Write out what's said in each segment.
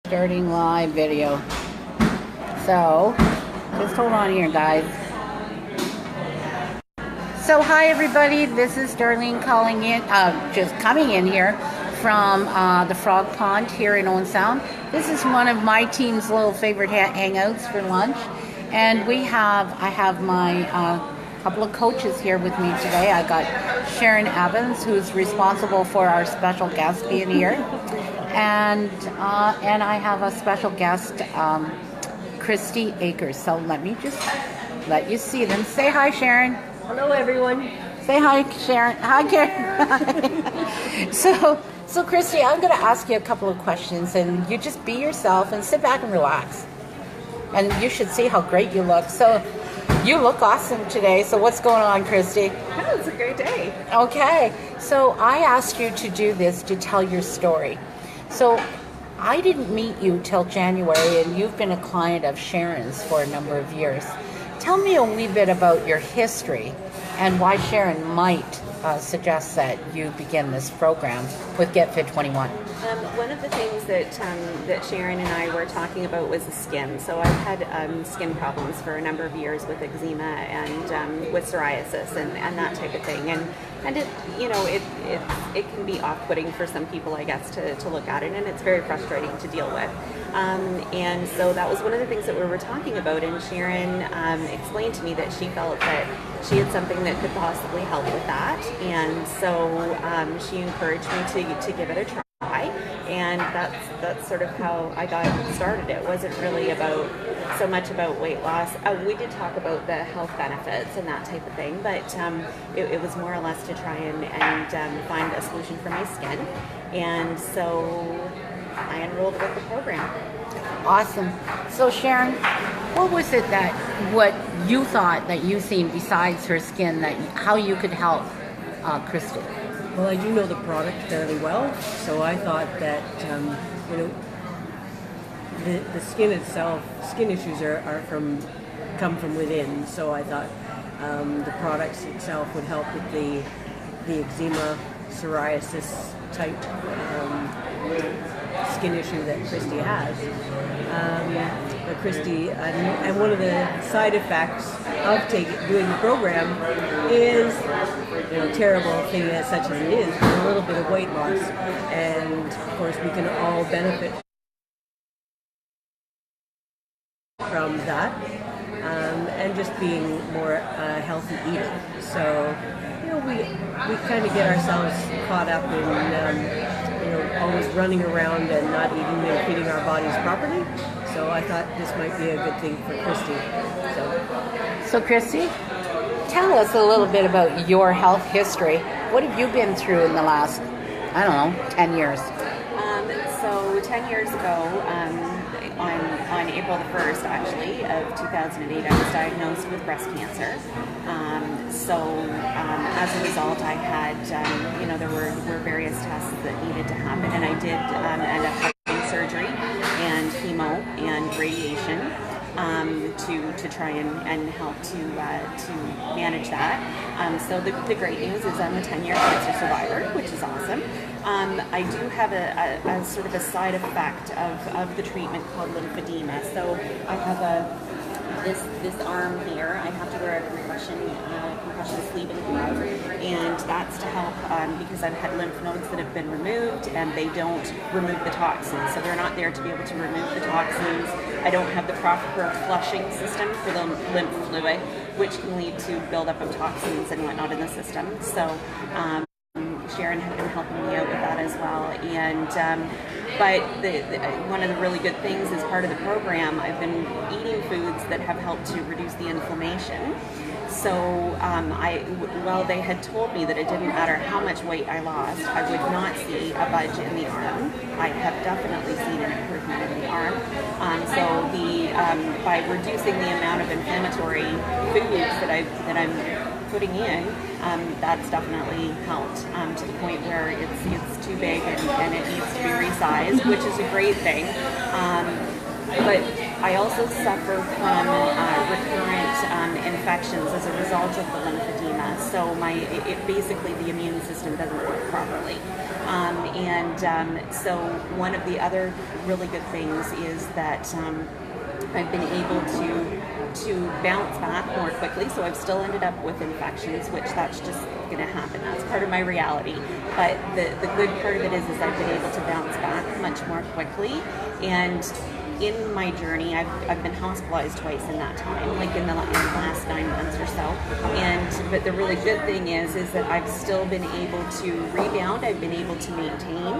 Starting live video. So, just hold on here, guys. So, hi everybody. This is Darlene calling in, just coming in here from the Frog Pond here in Owen Sound. This is one of my team's little favorite hangouts for lunch, and I have my couple of coaches here with me today. I got Sharon Evans, who's responsible for our special guest being here. And I have a special guest, Christy Akers. So let me just let you see them. Say hi, Sharon. Hello, everyone. Say hi, Sharon. Hi, Karen. So Christy, I'm going to ask you a couple of questions, and you just be yourself and sit back and relax. And you should see how great you look. So you look awesome today. So what's going on, Christy? Oh, it's a great day. Okay. So I asked you to do this to tell your story. So I didn't meet you till January, and you've been a client of Sharon's for a number of years. Tell me a wee bit about your history and why Sharon might suggest that you begin this program with Get Fit 21. One of the things that Sharon and I were talking about was the skin. So I've had skin problems for a number of years with eczema and with psoriasis and that type of thing. And it can be off-putting for some people, I guess, to look at it, and it's very frustrating to deal with. And so that was one of the things that we were talking about, and Sharon explained to me that she felt that she had something that could possibly help with that, and so she encouraged me to give it a try, and that's sort of how I got started. It wasn't really so much about weight loss. We did talk about the health benefits and that type of thing, but it was more or less to try and find a solution for my skin, and so I enrolled with the program. Awesome. So Sharon, what was it what you thought that you seen besides her skin, how you could help Christy? Well, I do know the product fairly well, so I thought that the skin itself, skin issues come from within. So I thought the products itself would help with the eczema, psoriasis type skin issue that Christy has. But Christy, and one of the side effects of doing the program is, terrible thing such as it is, a little bit of weight loss, and of course we can all benefit from that, and just being more healthy eating. So we kind of get ourselves caught up in always running around and not eating and feeding our bodies properly. So I thought this might be a good thing for Christy. So Christy, tell us a little bit about your health history. What have you been through in the last, 10 years? So 10 years ago, on April the 1st, actually, of 2008, I was diagnosed with breast cancer. As a result, I had, there were various tests that needed to happen, and I did end up having surgery and chemo and radiation to try and help to manage that. So the great news is I'm a 10-year cancer survivor, which is awesome. I do have a sort of a side effect of the treatment called lymphedema. So I have this arm here. I have to wear a concussion sleeve and glove, and that's to help because I've had lymph nodes that have been removed, and they don't remove the toxins. So they're not there to be able to remove the toxins. I don't have the proper flushing system for the lymph fluid, which can lead to buildup of toxins and whatnot in the system. So Sharon had been helping me out with that as well, and but one of the really good things as part of the program, I've been eating foods that have helped to reduce the inflammation. So while they had told me that it didn't matter how much weight I lost, I would not see a budge in the arm. I have definitely seen an improvement in the arm. By reducing the amount of inflammatory foods that I'm putting in, that's definitely helped to the point where it's too big and it needs to be resized, which is a great thing. But I also suffer from recurrent infections as a result of the lymphedema. So basically the immune system doesn't work properly. So one of the other really good things is that I've been able to bounce back more quickly. So I've still ended up with infections, which that's just going to happen. That's part of my reality. But the good part of it is I've been able to bounce back much more quickly. And in my journey, I've been hospitalized twice in that time, like in the last 9 months or so. But the really good thing is that I've still been able to rebound. I've been able to maintain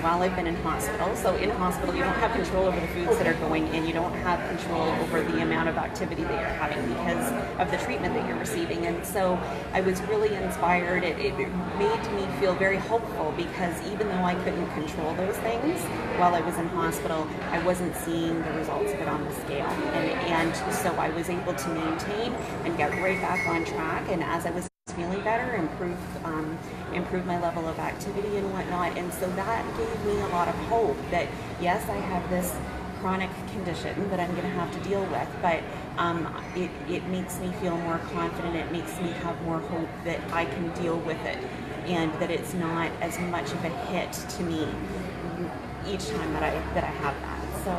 while I've been in hospital. So in hospital, you don't have control over the foods that are going in. You don't have control over the amount of activity that you're having because of the treatment that you're receiving. And so I was really inspired. It made me feel very hopeful because even though I couldn't control those things while I was in hospital, I wasn't seeing the results of it on the scale. And so I was able to maintain and get right back on track. And as I was feeling better, improve my level of activity and whatnot. And so that gave me a lot of hope that yes, I have this chronic condition that I'm going to have to deal with, but it makes me feel more confident. It makes me have more hope that I can deal with it and that it's not as much of a hit to me each time that I have that. So,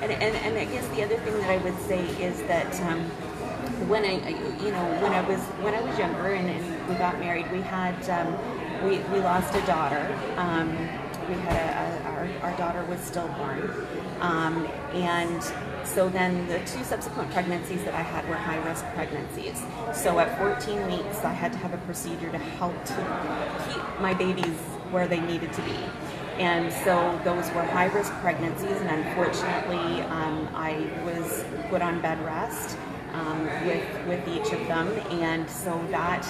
and I guess the other thing that I would say is that when I was younger and we got married, we had we lost a daughter. We had our daughter was stillborn, and so then the 2 subsequent pregnancies that I had were high-risk pregnancies. So at 14 weeks, I had to have a procedure to help to keep my babies where they needed to be. And so those were high-risk pregnancies, and unfortunately, I was put on bed rest with each of them, and so that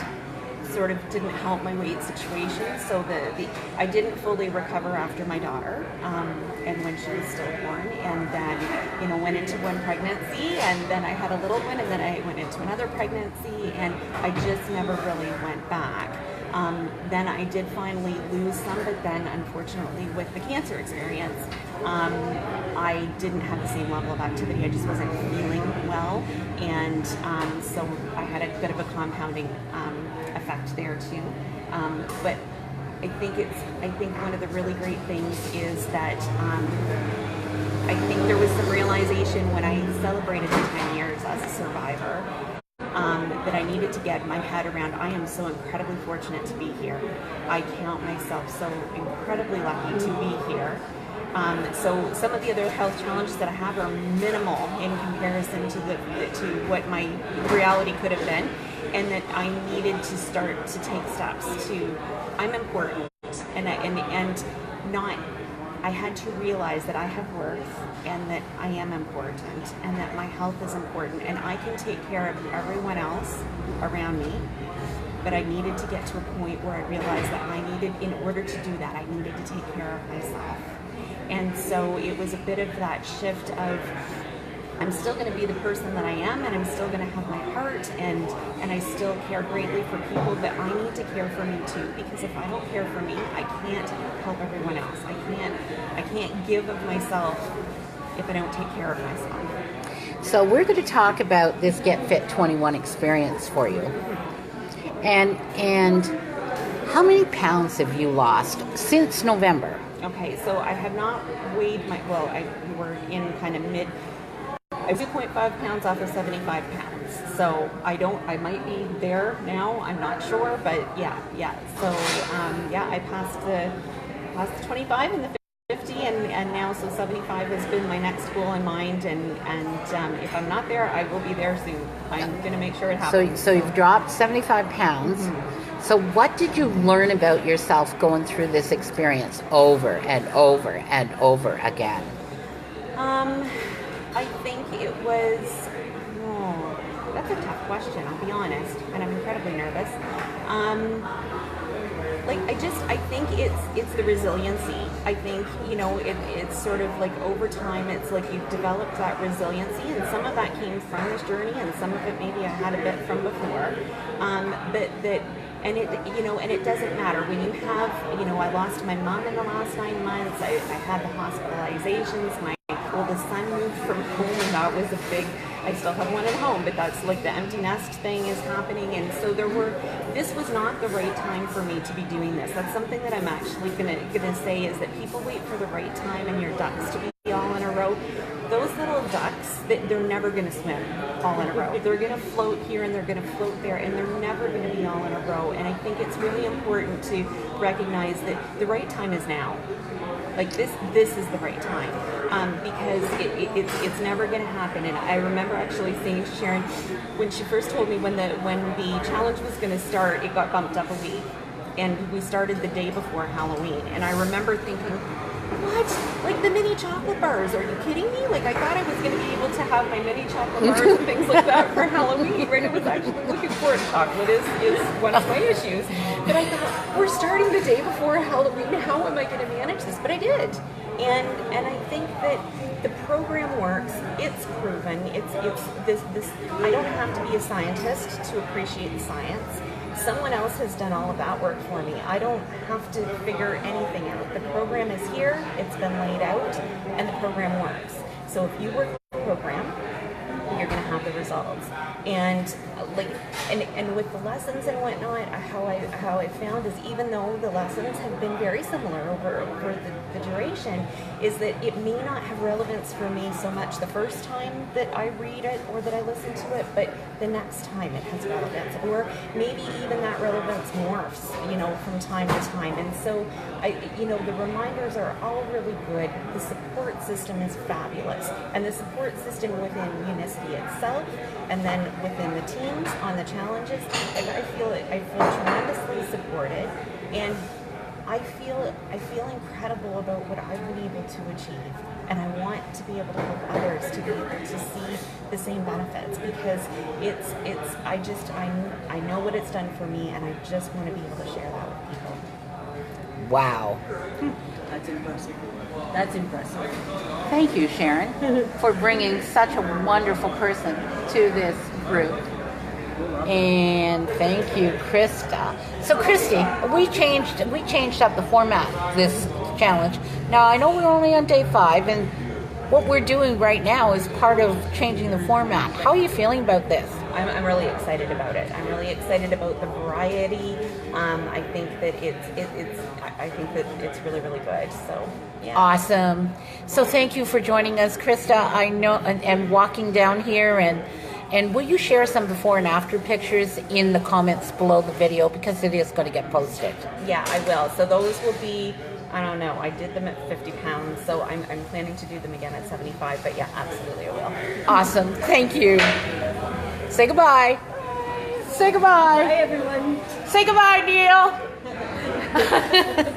sort of didn't help my weight situation. So I didn't fully recover after my daughter, and when she was stillborn, and then went into one pregnancy, and then I had a little one, and then I went into another pregnancy, and I just never really went back. Then I did finally lose some, but then unfortunately with the cancer experience, I didn't have the same level of activity. I just wasn't feeling well, and so I had a bit of a compounding effect there too. But I think one of the really great things is that I think there was some realization when I celebrated the 10 years as a survivor. That I needed to get my head around. I am so incredibly fortunate to be here. I count myself so incredibly lucky to be here. So some of the other health challenges that I have are minimal in comparison to what my reality could have been, and that I needed to start to take steps to. I'm important, and not. I had to realize that I have worth and that I am important and that my health is important and I can take care of everyone else around me. But I needed to get to a point where I realized that in order to do that, I needed to take care of myself. And so it was a bit of that shift of, I'm still going to be the person that I am, and I'm still going to have my heart, and I still care greatly for people, but I need to care for me too, because if I don't care for me, I can't help everyone else. I can't give of myself if I don't take care of myself. So we're going to talk about this Get Fit 21 experience for you. And how many pounds have you lost since November? Okay, so I have not weighed we're in kind of I was 2.5 pounds off of 75 pounds. So I might be there now. I'm not sure, but yeah. So, I passed the 25 and the 50 and now, so 75 has been my next goal in mind. And if I'm not there, I will be there soon. I'm going to make sure it happens. So you've dropped 75 pounds. Mm-hmm. So what did you learn about yourself going through this experience over and over and over again? I think it was, that's a tough question, I'll be honest, and I'm incredibly nervous. I think it's the resiliency. I think, it's sort of like over time, it's like you've developed that resiliency, and some of that came from this journey, and some of it maybe I had a bit from before. And it doesn't matter when you have, I lost my mom in the last 9 months. I had the hospitalizations. My oldest son moved from home, and that was a big I still have one at home, but that's like the empty nest thing is happening. And so this was not the right time for me to be doing this. That's something that I'm actually gonna say is that people wait for the right time and your ducks to be all in a row. Those little ducks, they're never going to swim all in a row. They're going to float here and they're going to float there, and they're never going to be all in a row. And I think it's really important to recognize that the right time is now. Like this is the right time, because it's never going to happen. And I remember actually saying to Sharon, when she first told me when the challenge was going to start, it got bumped up a week, and we started the day before Halloween. And I remember thinking, what? Like the mini chocolate bars? Are you kidding me? Like I thought I was going to be able to have my mini chocolate bars and things like that for Halloween, right? I was actually looking forward to chocolate is one of my issues. But I thought, we're starting the day before Halloween. How am I going to manage this? But I did. And I think that the program works. It's proven. It's this. I don't have to be a scientist to appreciate the science. Someone else has done all of that work for me. I don't have to figure anything out. The program is here, it's been laid out, and the program works. So if you work the program, you're going to have the results. And and with the lessons and whatnot, how I found is even though the lessons have been very similar over the duration, is that it may not have relevance for me so much the first time that I read it or that I listen to it, but the next time it has relevance, or maybe even that relevance morphs, from time to time. And so the reminders are all really good. The support system is fabulous, and the support system within Unicity itself, and then within the teams on the challenges, I feel tremendously supported, and I feel incredible about what I've been able to achieve, and I want to be able to help others to be able to see the same benefits, because I know what it's done for me, and I just want to be able to share that with people. Wow. That's impressive. That's impressive. Thank you, Sharon, for bringing such a wonderful person to this group. And thank you, Krista. So, Christy, we changed up the format of this challenge. Now, I know we're only on day 5, and what we're doing right now is part of changing the format. How are you feeling about this? I'm really excited about it. I'm really excited about the variety. I think that it's really, really good. So, yeah. Awesome. So thank you for joining us, Krista. I know, and walking down here, and will you share some before and after pictures in the comments below the video, because it is going to get posted? Yeah, I will. So those will be, I don't know, I did them at 50 pounds, so I'm planning to do them again at 75, but yeah, absolutely I will. Awesome. Thank you. Say goodbye. Say goodbye. Hi, everyone. Say goodbye, Neil.